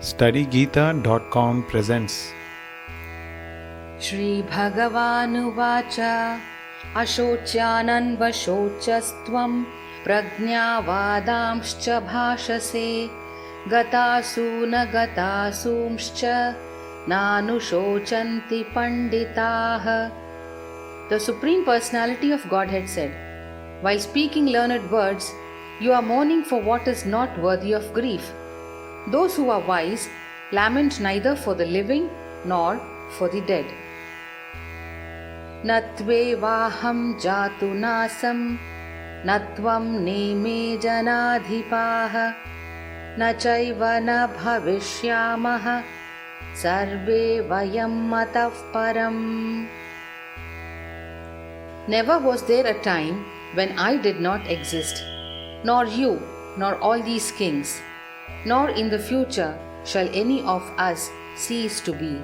StudyGeeta.com presents Shri Bhagavanuvāca Aṣocyananvaṣocastvam Praඥāvādāmsca bhāṣase Gatāsūna gatāsūmsca Nānuṣocanti panditaha. The Supreme Personality of Godhead said, while speaking learned words, you are mourning for what is not worthy of grief. Those who are wise lament neither for the living nor for the dead. Natvevaham jatu nasam natvam neme janadhipaha nachaiva na bhavishyamaha sarve vayam matav param. Never was there a time when I did not exist, nor you, nor all these kings, nor in the future shall any of us cease to be.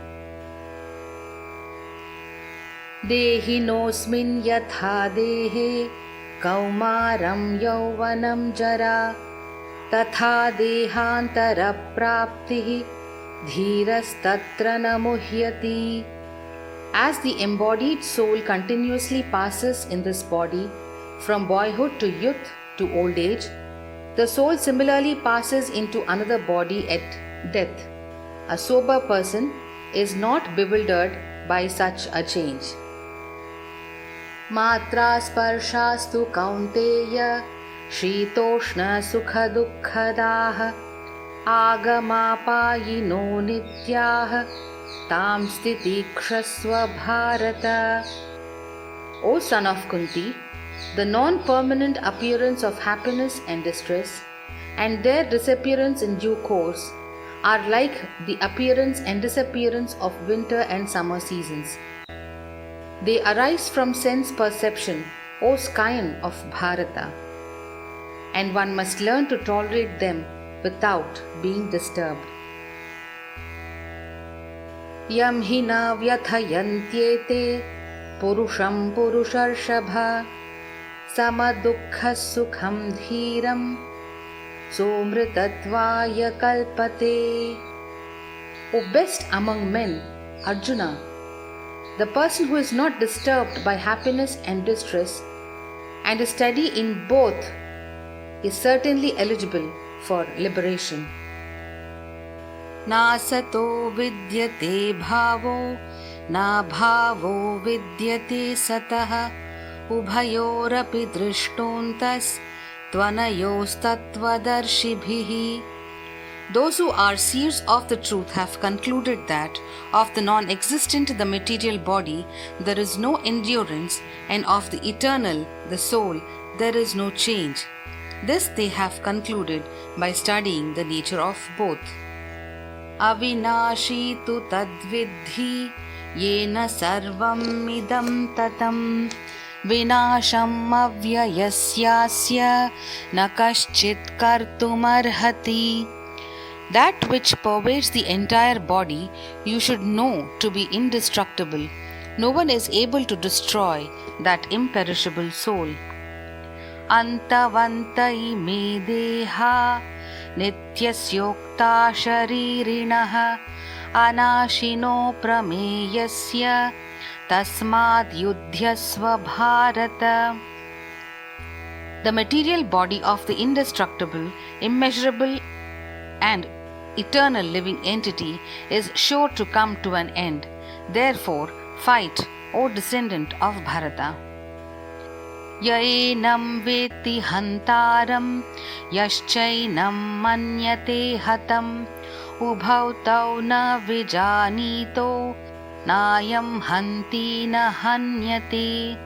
Dehinosmin yatha dehe kaumaram yauvanam jara tatha dehantara praptihi dhirastatra namuhyati. As the embodied soul continuously passes in this body from boyhood to youth to old age, the soul similarly passes into another body at death. A sober person is not bewildered by such a change. Matra sparshastu kaunteya shitoshna sukha dukkhadaha agamapayino nityaha tam stitikshasva bharata. O son of Kunti, the non-permanent appearance of happiness and distress and their disappearance in due course are like the appearance and disappearance of winter and summer seasons. They arise from sense perception, O scion of Bharata, and one must learn to tolerate them without being disturbed. Yam hi na vyathayantyete purusham purusharshabha samadukha sukham dhiram somritatvaya kalpate. O best among men, Arjuna, the person who is not disturbed by happiness and distress and is steady in both is certainly eligible for liberation. Na sato vidyate bhavo na bhavo vidyate satah ubhayorapi drishtontas tvanayostatvadarshibhihi. Those who are seers of the truth have concluded that of the non-existent, the material body, there is no endurance, and of the eternal, the soul, there is no change. This they have concluded by studying the nature of both. Avinashi tu tadvidhi yena sarvam idam tatam vinasham avyayasyasya na kaschit kartumarhati. That which pervades the entire body you should know to be indestructible. No one is able to destroy that imperishable soul. Antavanta ime deha nityasyokta sharirinaha anashino prameyasya tasmad yudhyasva bharata. The material body of the indestructible, immeasurable and eternal living entity is sure to come to an end. Therefore, fight, O descendant of Bharata. Yaenam veti hantaram yaschainam manyate hatam ubhautau na vijanito nayam hanti na hanyate.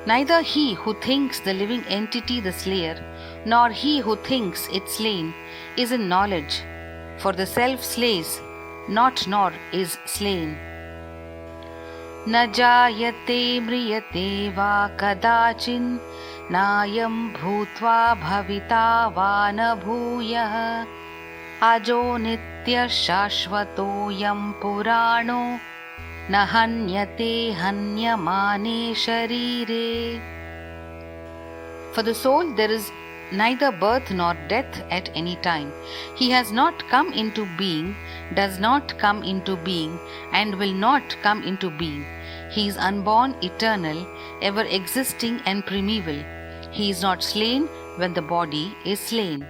Neither he who thinks the living entity the slayer, nor he who thinks it slain, is in knowledge, for the self slays not nor is slain. Na jayate mriyate va kadachin nayam bhutva bhavita va na bhuyah ajo nitya shashvato yam purano na hanyate hanyamane sharire. For the soul there is neither birth nor death at any time. He has not come into being, does not come into being, and will not come into being. He is unborn, eternal, ever existing and primeval. He is not slain when the body is slain.